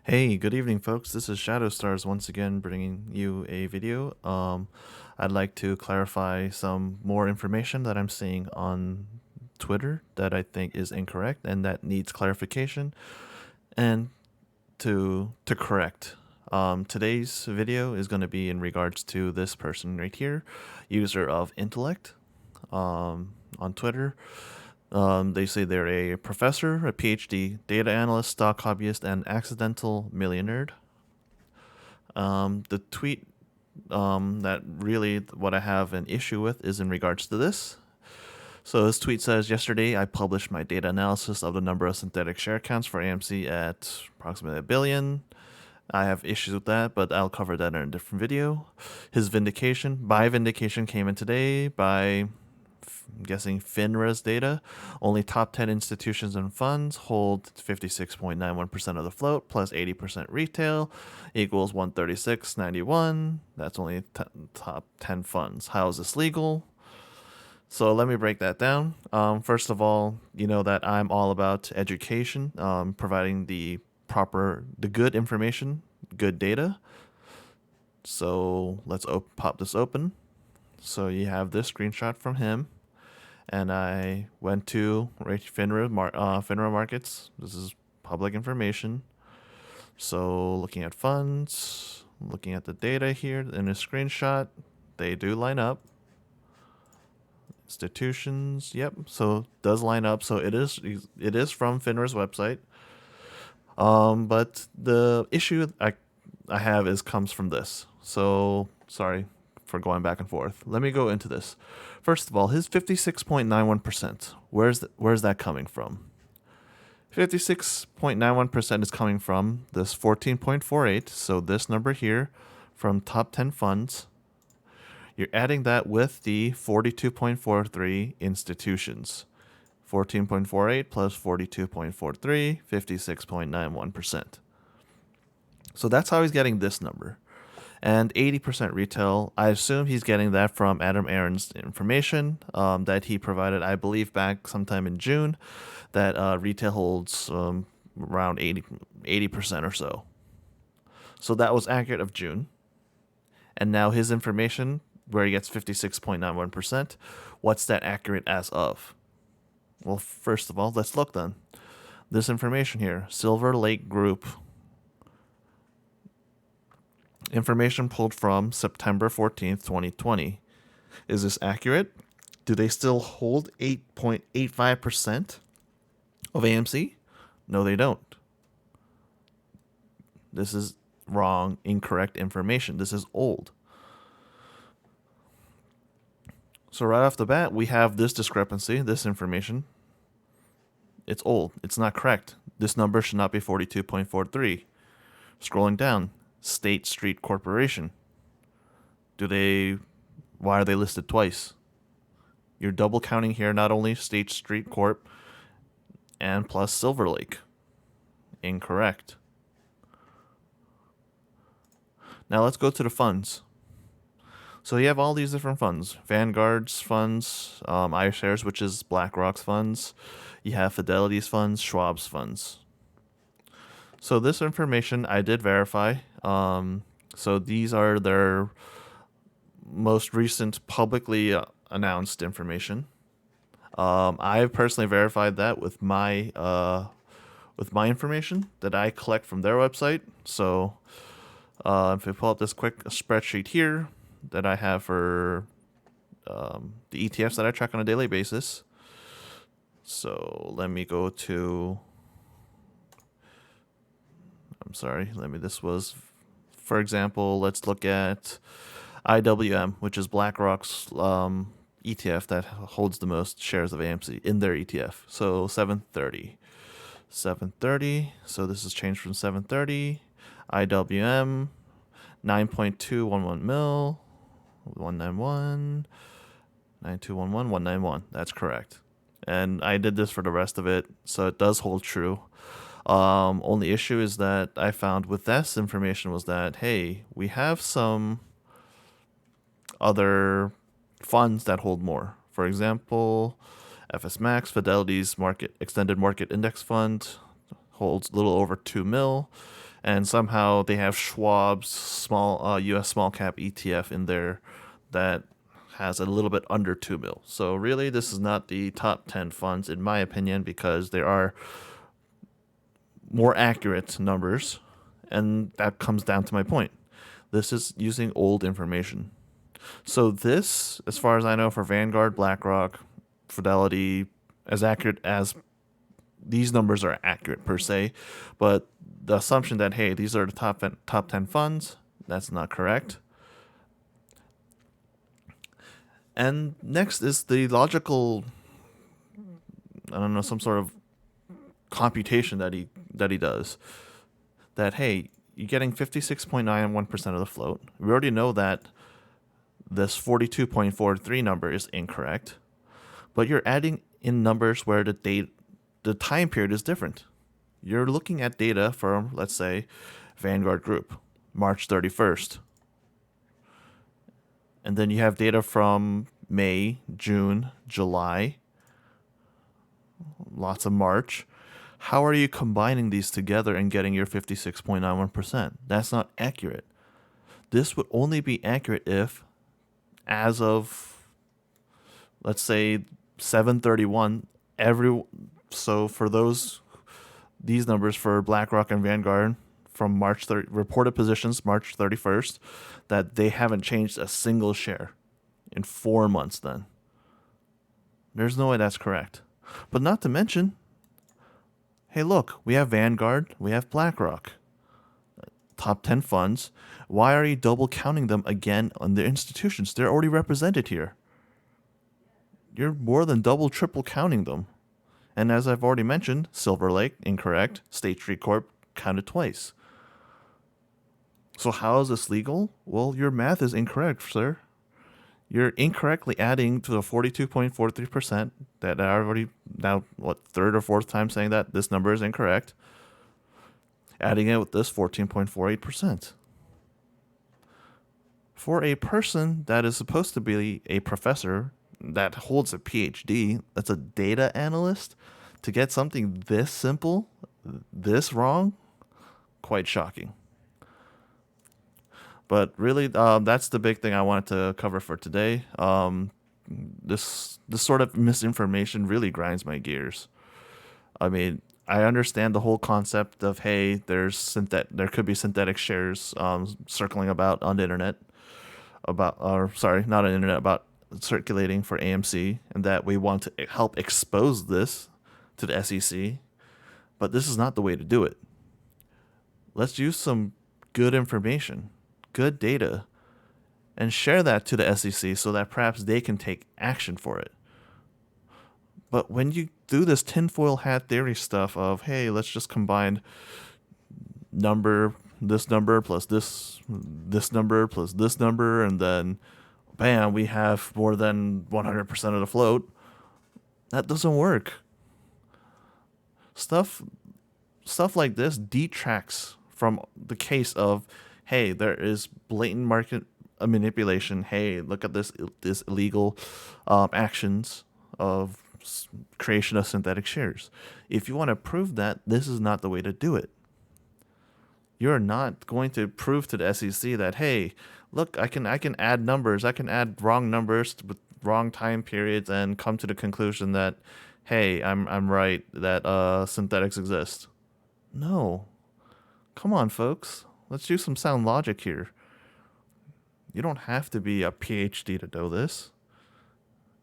Hey, good evening, folks. This is Shadow Stars once again bringing you a video. I'd like to clarify some more information that I'm seeing on Twitter that I think is incorrect and that needs clarification and to correct. Today's video is going to be in regards to this person right here, user of intellect, on Twitter. They say they're a professor, a PhD, data analyst, stock hobbyist, and accidental millionaire. The tweet that really what I have an issue with is in regards to this. So his tweet says, yesterday I published my data analysis of the number of synthetic share counts for AMC at approximately a billion. I have issues with that, but I'll cover that in a different video. His vindication came in today by I'm guessing FINRA's data. Only top 10 institutions and funds hold 56.91% of the float plus 80% retail equals 136.91. That's only top 10 funds. How is this legal? So let me break that down. First of all, you know that I'm all about education, providing the good information, good data. So let's pop this open. So you have this screenshot from him, and I went to FINRA markets. This is public information. So looking at funds, looking at the data here in a screenshot, they do line up. Institutions, yep. So it does line up. So it is from FINRA's website. But the issue I have comes from this. So sorry for going back and forth. Let me go into this. First of all, his 56.91%. Where's that coming from? 56.91% is coming from this 14.48. So this number here from top 10 funds. You're adding that with the 42.43 institutions. 14.48 plus 42.43, 56.91%. So that's how he's getting this number. And 80% retail, I assume he's getting that from Adam Aaron's information that he provided, I believe, back sometime in June, that retail holds around 80% or so. So that was accurate of June. And now his information, where he gets 56.91%, what's that accurate as of? Well, first of all, let's look then. This information here, Silver Lake Group. Information pulled from September 14th, 2020. Is this accurate? Do they still hold 8.85% of AMC? No, they don't. This is wrong, incorrect information. This is old. So right off the bat, we have this discrepancy, this information. It's old. It's not correct. This number should not be 42.43. Scrolling down, State Street Corporation. Why are they listed twice? You're double counting here not only State Street Corp and plus Silver Lake. Incorrect. Now let's go to the funds. So you have all these different funds. Vanguard's funds, iShares, which is BlackRock's funds. You have Fidelity's funds, Schwab's funds. So this information I did verify. So these are their most recent publicly announced information. I personally verified that with my information that I collect from their website. So if we pull up this quick spreadsheet here that I have for the ETFs that I track on a daily basis. So let me go to. This was, for example, let's look at IWM, which is BlackRock's ETF that holds the most shares of AMC in their ETF. So 730. So this has changed from 730. IWM, 9.211 mil, 191, 9211, 191. That's correct. And I did this for the rest of it, so it does hold true. Only issue is that I found with this information was that, hey, we have some other funds that hold more. For example, FS Max, Fidelity's extended market index fund holds a little over 2 mil. and somehow they have Schwab's small U.S. small cap ETF in there that has a little bit under 2 mil. So really, this is not the top 10 funds in my opinion, because there are more accurate numbers, and that comes down to my point. This is using old information. So this, as far as I know, for Vanguard, BlackRock, Fidelity, as accurate as these numbers are accurate per se, but the assumption that hey, these are the top 10 funds, that's not correct. And next is the logical, I don't know, some sort of computation that he does. That hey, you're getting 56.91% of the float. We already know that this 42.43 number is incorrect, but you're adding in numbers where the time period is different. You're looking at data from, let's say, Vanguard Group, March 31st. And then you have data from May, June, July, lots of March. How are you combining these together and getting your 56.91%? That's not accurate. This would only be accurate if, as of, let's say, 7/31, so for these numbers for BlackRock and Vanguard from March 30, reported positions March 31st, that they haven't changed a single share in 4 months. Then there's no way that's correct. But not to mention, hey, look, we have Vanguard, we have BlackRock, top 10 funds. Why are you double counting them again on the institutions? They're already represented here. You're more than double, triple counting them. And as I've already mentioned, Silver Lake, incorrect. State Street Corp, counted twice. So how is this legal? Well, your math is incorrect, sir. You're incorrectly adding to the 42.43% that I already, now, third or fourth time saying that this number is incorrect. Adding it with this 14.48%. For a person that is supposed to be a professor that holds a PhD, that's a data analyst, to get something this simple, this wrong, quite shocking. But really, that's the big thing I wanted to cover for today. This sort of misinformation really grinds my gears. I mean, I understand the whole concept of hey, there could be synthetic shares circling about on the internet, about, or sorry, not on the internet, about circulating for AMC, and that we want to help expose this to the SEC. But this is not the way to do it. Let's use some good information, good data, and share that to the SEC so that perhaps they can take action for it. But when you do this tinfoil hat theory stuff of, hey, let's just combine this number plus this number plus this number, and then bam, we have more than 100% of the float, that doesn't work. Stuff like this detracts from the case of, hey, there is blatant market manipulation. Hey, look at this illegal actions of creation of synthetic shares. If you want to prove that, this is not the way to do it. You're not going to prove to the SEC that, hey, look, I can add numbers, I can add wrong numbers with wrong time periods and come to the conclusion that, hey, I'm right, that synthetics exist. No. Come on, folks. Let's use some sound logic here. You don't have to be a PhD to know this.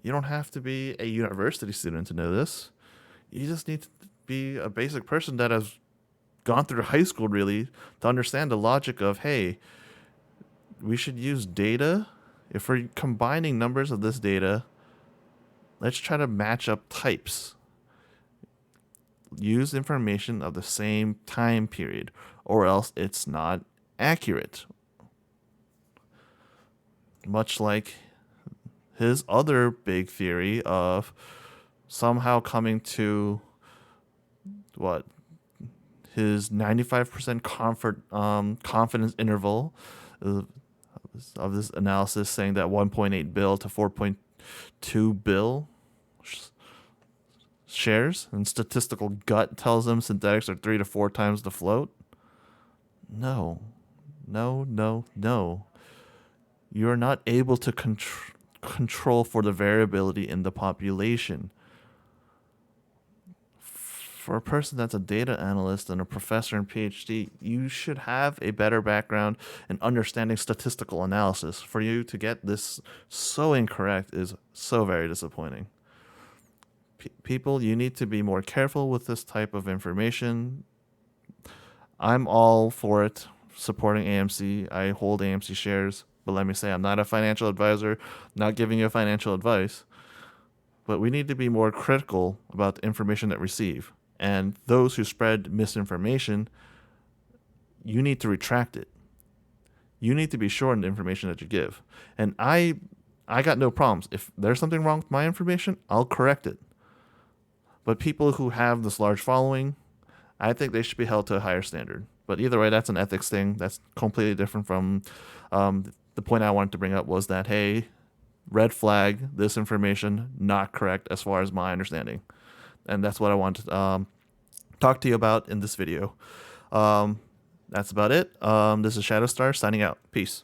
You don't have to be a university student to know this. You just need to be a basic person that has gone through high school, really, to understand the logic of, hey, we should use data. If we're combining numbers of this data, let's try to match up types. Use information of the same time period, or else it's not accurate. Much like his other big theory of somehow coming to his 95% confidence interval of this analysis, saying that 1.8 bill to 4.2 bill shares, and statistical gut tells them synthetics are 3 to 4 times the float. No, no, no, no. You're not able to control for the variability in the population. For a person that's a data analyst and a professor and PhD, you should have a better background in understanding statistical analysis. For you to get this so incorrect is so very disappointing. People, you need to be more careful with this type of information. I'm all for it, supporting AMC. I hold AMC shares, but let me say, I'm not a financial advisor, not giving you financial advice. But we need to be more critical about the information that we receive. And those who spread misinformation, you need to retract it. You need to be sure in the information that you give. And I got no problems. If there's something wrong with my information, I'll correct it. But people who have this large following, I think they should be held to a higher standard. But either way, that's an ethics thing. That's completely different from the point I wanted to bring up was that, hey, red flag, this information not correct as far as my understanding. And that's what I want to talk to you about in this video. That's about it. This is Shadowstar signing out. Peace.